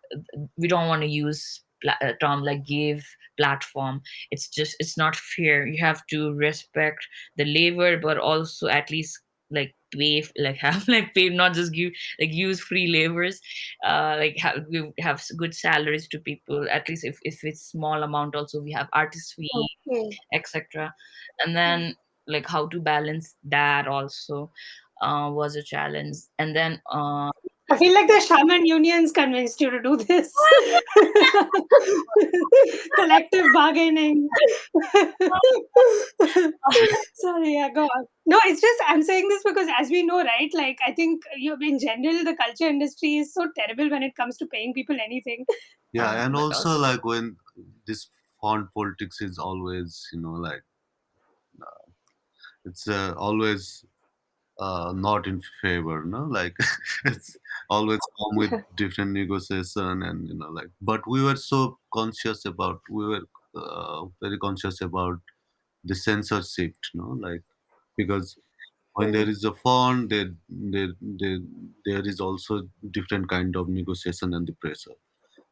we don't want to use a term like give platform. It's just, it's not fair. You have to respect the labor, but also at least like pay, like have like pay, not just give, like use free labors, like have good salaries to people, at least if it's small amount. Also we have artist fee, Okay. etc. And then like how to balance that also was a challenge. And then I feel like the shaman unions convinced you to do this. Collective bargaining. Sorry, yeah, go on. No, it's just I'm saying this because as we know, right? Like I think you in general the culture industry is so terrible when it comes to paying people anything. Yeah, and but also also like when this font politics is always, like it's always not in favor, no? Like it's always come with different negotiation, and like. But we were so conscious about, we were very conscious about the censorship, like because when there Mm. is a fund, there is also different kind of negotiation and the pressure.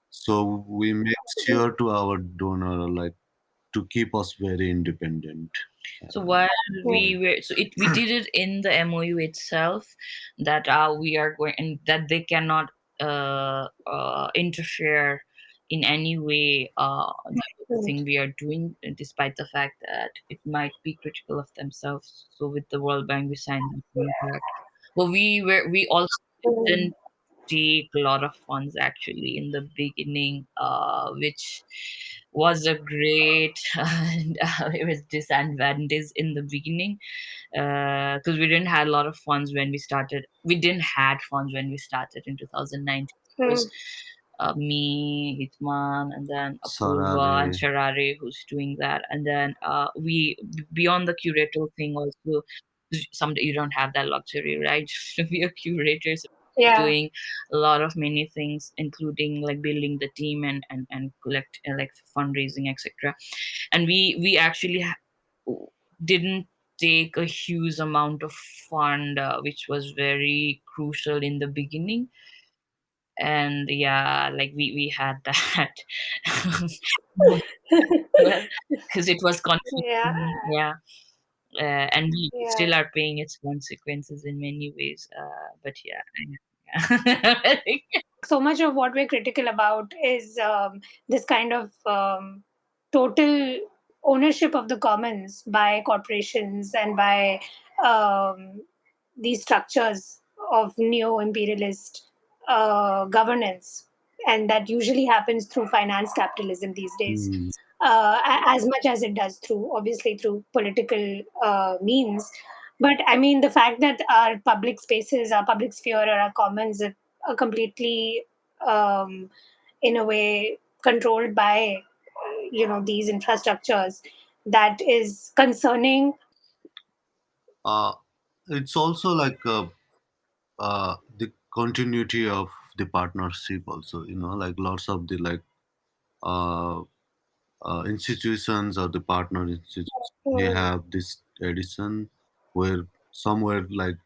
So we make sure to our donor like to keep us very independent. so Uh, while we Mm. were, so it we did it in the MOU itself, that we are going, and that they cannot interfere in any way the Mm. thing we are doing, despite the fact that it might be critical of themselves. So with the World Bank we signed the contract, but we also Mm. didn't take a lot of funds actually in the beginning, which was a great and it was disadvantage in the beginning, because we didn't had a lot of funds when we started. We didn't had funds when we started in 2019. It was Mm. me, Hitman, and then Apurva and Sarare. Sharare who's doing that. And then we, beyond the curatorial thing also, some you don't have that luxury, right? To be a curator, so Yeah. doing a lot of many things, including like building the team and collect like fundraising, etc. And we actually didn't take a huge amount of fund, which was very crucial in the beginning. And yeah, like we had that well, because it was Yeah. confusing, yeah. And we Yeah. still are paying its consequences in many ways, but yeah. So much of what we're critical about is this kind of total ownership of the commons by corporations and by um, these structures of neo-imperialist governance, and that usually happens through finance capitalism these days, Hmm. as much as it does through obviously through political means. But I mean, the fact that our public spaces, our public sphere, or our commons are completely, um, in a way, controlled by these infrastructures, that is concerning. Uh, it's also like the continuity of the partnership also, like lots of the like uh, institutions or the partner institutions, they Mm, have this edition where somewhere like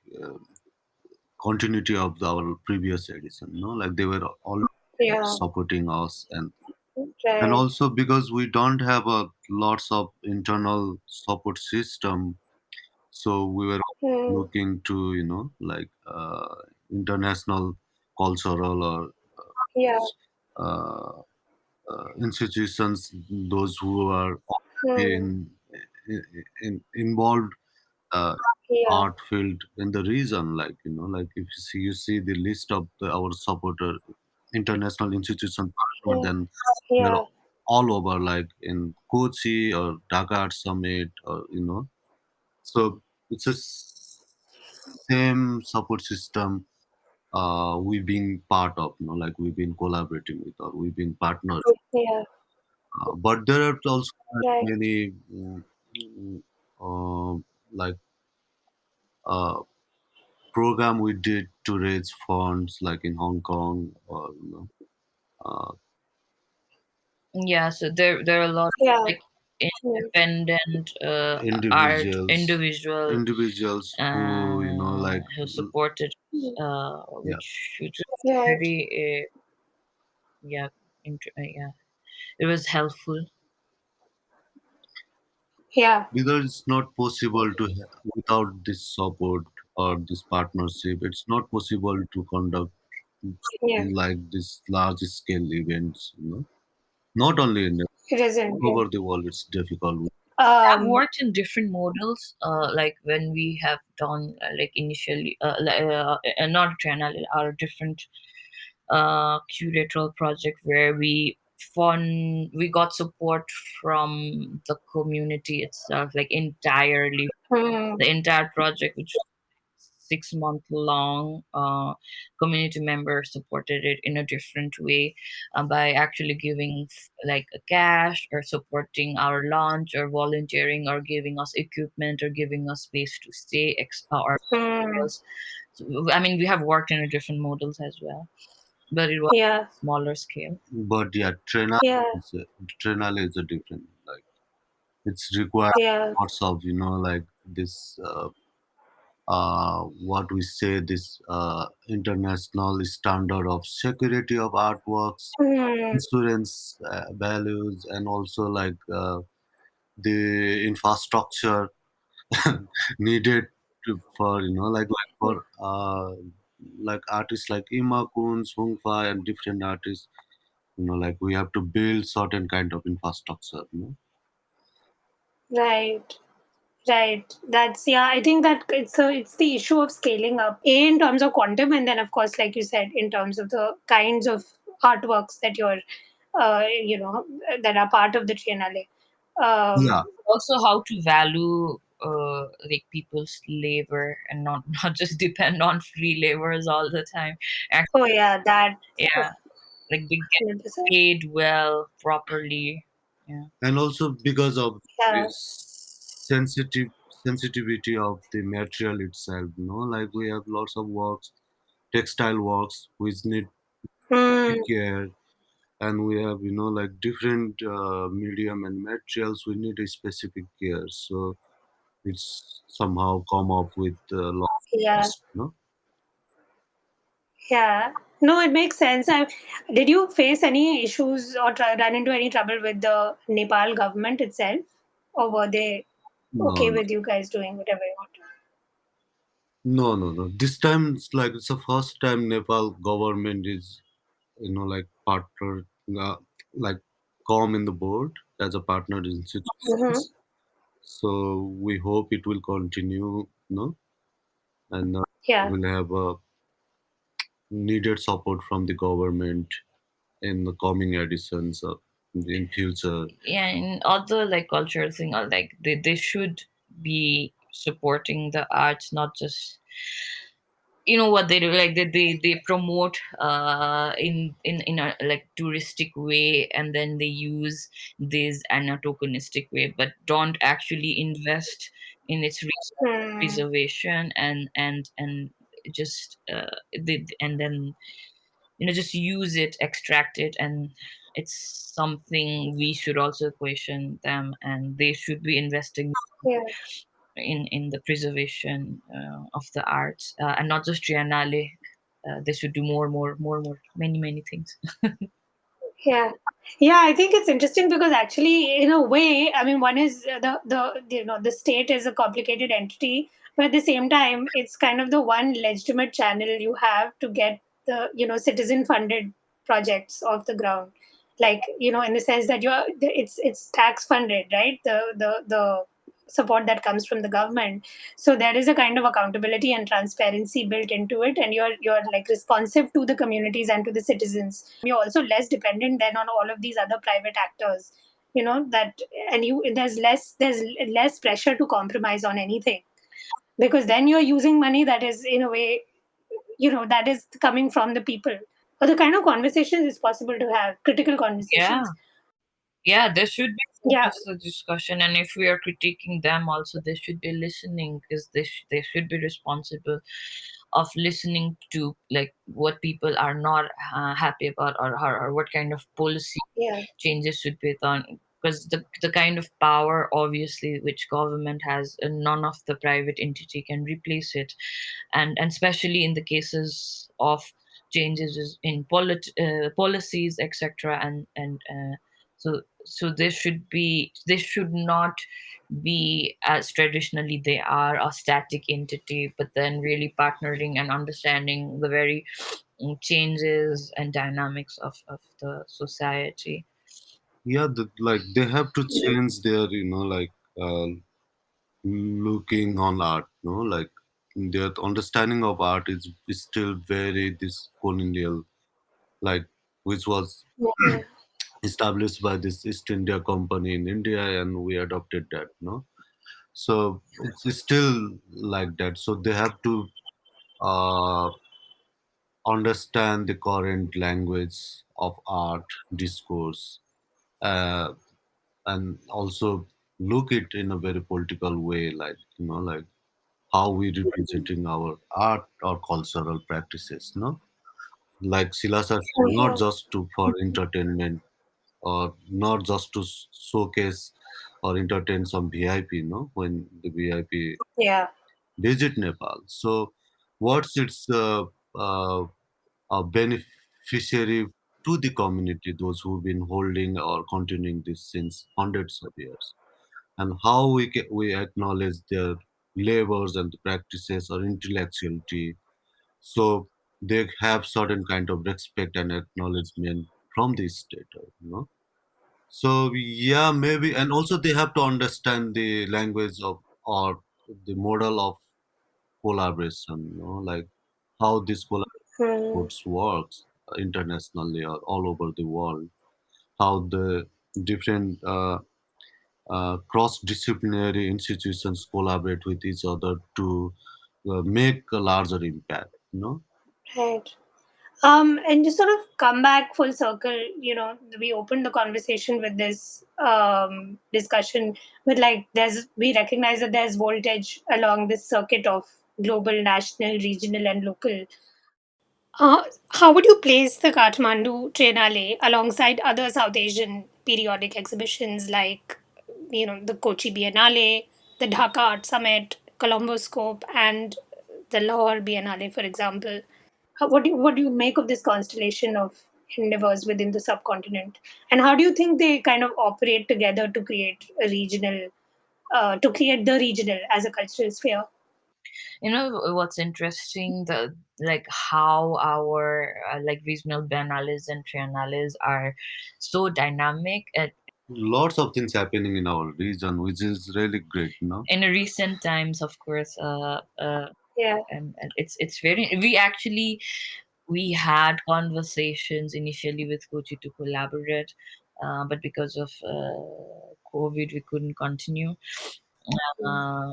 continuity of our previous edition, like they were all yeah, supporting us. And right. also because we don't have a lots of internal support system, so we were Mm, looking to like international cultural or yeah. uh, institutions, those who are already Mm, involved uh, yeah. art field in the region, like like if you see the list of our supporter international institution partner, Yeah. then they're Yeah. all over, like in Kochi or Dhaka Art Summit, or so it's a same support system. we've been part of, like we've been collaborating with, or we've been partners. Yeah. But there are also Right. many mm, uh, like uh, program we did to raise funds, like in Hong Kong, or uh, Yeah, so there are a lot of Yeah. like independent art individuals, individual individuals who like who supported, Mm. yeah, which was Right. very yeah, yeah, it was helpful. Yeah. because it's not possible to without this support or this partnership, it's not possible to conduct Yeah. something like this large scale events, not only in It isn't. all Yeah. over the world. It's difficult. I've Um. worked in different models, like when we have done like initially, not Triennale, our different curatorial project where we got support from the community itself, like entirely. Hmm. The entire project, which was 6 month long, community members supported it in a different way, by actually giving like a cash or supporting our launch or volunteering or giving us equipment or giving us space to stay, or Hmm. materials. So, I mean, we have worked in a different models as well, but it was Yeah. smaller scale. But yeah, Yeah. Triennale is a different, like it's required Yeah. lots of like this what we say, this international standard of security of artworks, Hmm. insurance values, and also like the infrastructure needed for like for like artists like Ima Kun, Sung Fai, and different artists. Like we have to build certain kind of infrastructure. Right. Right. That's yeah. I think that it's the issue of scaling up, a in terms of quantum, and then of course, like you said, in terms of the kinds of artworks that you're, that are part of the Triennale. Yeah, Also, how to value like people's labor and not not just depend on free laborers all the time. Actually, Oh yeah, that yeah, like they get 100%. paid well properly. Yeah. and also because of Yeah. this sensitivity of the material itself. Like we have lots of works, textile works, which need Hmm. care, and we have like different medium and materials. We need a specific care, so it's somehow come up with a lot of Yeah. cost. Yeah. No, it makes sense. Did you face any issues or run into any trouble with the Nepal government itself, or were they No, okay no, with you guys doing whatever you want? no. This time it's like it's the first time Nepal government is like partner, like come in the board as a partner Mm-hmm. institutions. So we hope it will continue, and Yeah. we'll have a needed support from the government in the coming editions of in future. Yeah, and other like cultural thing, or like they should be supporting the arts, not just, you know what they do, like they promote in a like touristic way, and then they use this in a tokenistic way, but don't actually invest in its Hmm. preservation, and just and then, just use it, extract it, and it's something we should also question them, and they should be investing Yeah. in the preservation of the arts, and not just Triennale. They should do more, many things. Yeah. Yeah, I think it's interesting because actually, in a way, I mean, one is the state is a complicated entity, but at the same time, it's kind of the one legitimate channel you have to get the citizen funded projects off the ground. Like in the sense that it's tax funded, right? The support that comes from the government, so there is a kind of accountability and transparency built into it, and you're like responsive to the communities and to the citizens. You're also less dependent than on all of these other private actors, that, and there's less pressure to compromise on anything, because then you're using money that is in a way that is coming from the people, or the kind of conversations it's possible to have, critical Yeah. conversations. Yeah, there should be Yeah, focus the discussion, and if we are critiquing them, also they should be listening, because they should be responsible of listening to like what people are not happy about, or what kind of policy yeah, changes should be done. Because the kind of power, obviously, which government has, none of the private entity can replace it, and especially in the cases of changes in policies, etc. So they should not be as traditionally they are a static entity, but then really partnering and understanding the very changes and dynamics of the society. Yeah, like they have to change their, like looking on art, like their understanding of art is still very this colonial, like which was yeah, established by this East India Company in India, and we adopted that, So it's still like that. So they have to uh, understand the current language of art discourse, uh, and also look it in a very political way, like like how we representing our art or cultural practices, like Sheelasha said, not yeah, just to for entertainment, or not just to showcase or entertain some VIP, when the VIP yeah, visit Nepal. So, what's its a beneficiary to the community, those who've been holding or continuing this since hundreds of years, and how we acknowledge their labors and the practices or intellectuality, so they have certain kind of respect and acknowledgement from the state, so yeah, maybe, and also they have to understand the language of, or the model of collaboration, like how this mm, collaborations works internationally or all over the world, how the different cross-disciplinary institutions collaborate with each other to make a larger impact, right. And just sort of come back full circle, we opened the conversation with this discussion with, like, we recognize that there's voltage along this circuit of global, national, regional, and local. How would you place the Kathmandu Triennale alongside other South Asian periodic exhibitions like, the Kochi Biennale, the Dhaka Art Summit, Colombo Scope, and the Lahore Biennale, for example? What do you make of this constellation of endeavors within the subcontinent, and how do you think they kind of operate together to create the regional as a cultural sphere? You know what's interesting? The like how our like regional biennales and triennales are so dynamic. Lots of things happening in our region, which is really great, In recent times, of course, Yeah. and it's very. We had conversations initially with Kochi to collaborate, but because of COVID, we couldn't continue. Uh,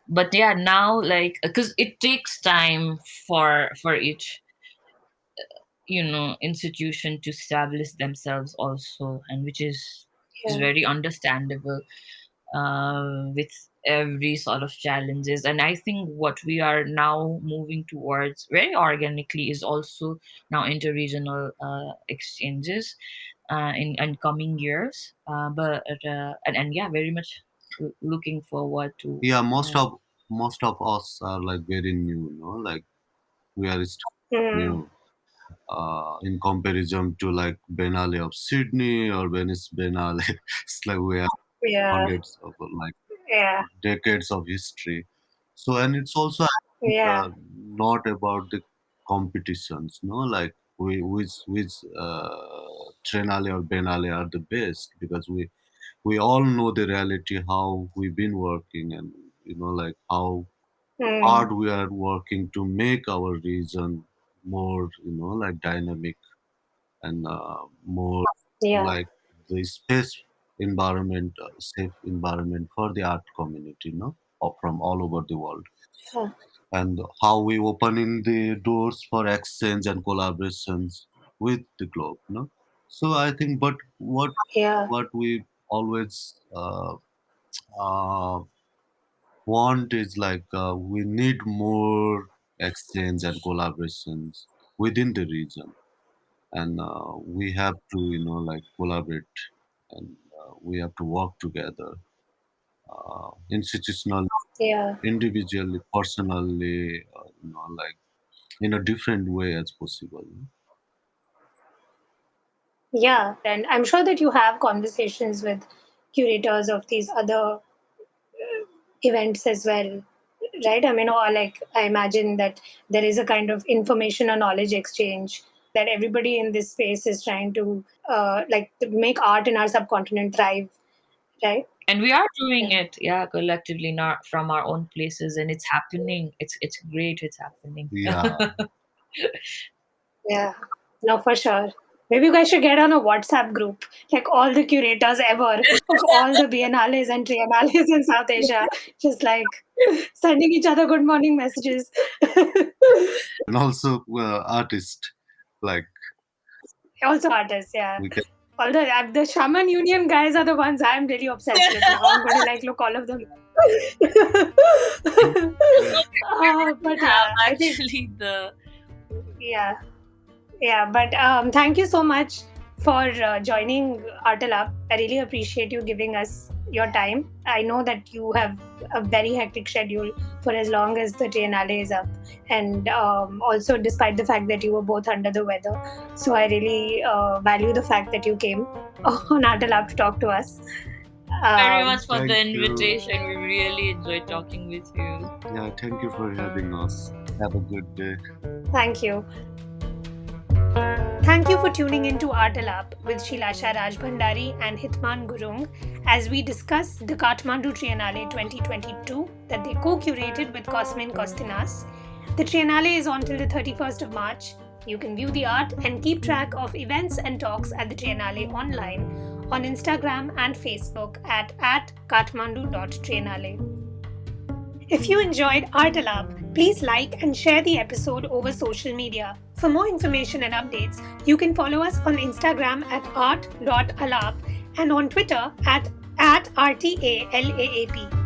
but yeah, now, like, because it takes time for each institution to establish themselves also, and which is Yeah. very understandable with every sort of challenges. And I think what we are now moving towards very organically is also now interregional exchanges in coming years, but and yeah, very much looking forward to Yeah, most of us are like very new, like we are still Mm, new in comparison to like Benale of Sydney or Venice Benale. It's like we have yeah. hundreds of like Yeah. decades of history. So, and it's also, I think, Yeah. not about the competitions, like which Triennale or Benale are the best, because we all know the reality how we've been working, and like how Mm, hard we are working to make our region more, like dynamic, and more yeah. like the space environment, safe environment for the art community, from all over the world. Yeah. and how we opening the doors for exchange and collaborations with the globe. No, so I think, but Yeah. what we always uh, want is like we need more exchange and collaborations within the region, and we have to like collaborate, and we have to work together, institutional, Yeah. individually, personally, like in a different way as possible. Yeah. And I'm sure that you have conversations with curators of these other events as well, right? I mean, or like I imagine that there is a kind of information or knowledge exchange that everybody in this space is trying to like to make art in our subcontinent thrive, right? And we are doing Yeah. it, yeah, collectively, not from our own places, and it's happening. It's great. It's happening. Yeah. Yeah, no, for sure. Maybe you guys should get on a WhatsApp group, like all the curators ever of all the biennales and triennales in South Asia, just like sending each other good morning messages. And also artist, like Also artists, yeah. we can. Although the Shaman Union guys are the ones I'm really obsessed with now. I'm going to like look all of them. But Have yeah, I think actually the yeah. Yeah, but thank you so much for joining Artalab. I really appreciate you giving us your time. I know that you have a very hectic schedule for as long as the Triennale is up, and also despite the fact that you were both under the weather. So I really value the fact that you came on Artalab to talk to us. very much for Thank the you. invitation. We really enjoyed talking with you. Yeah, thank you for having us. Have a good day. Thank you. Thank you for tuning in to Artalab with Sheelasha Rajbhandari and Hitman Gurung as we discuss the Kathmandu Triennale 2022 that they co-curated with Cosmin Costinas. The Triennale is on till the 31st of March. You can view the art and keep track of events and talks at the Triennale online on Instagram and Facebook at kathmandu.triennale. If you enjoyed Artalab, please like and share the episode over social media. For more information and updates, you can follow us on Instagram at art.alap and on Twitter at RTALAAP.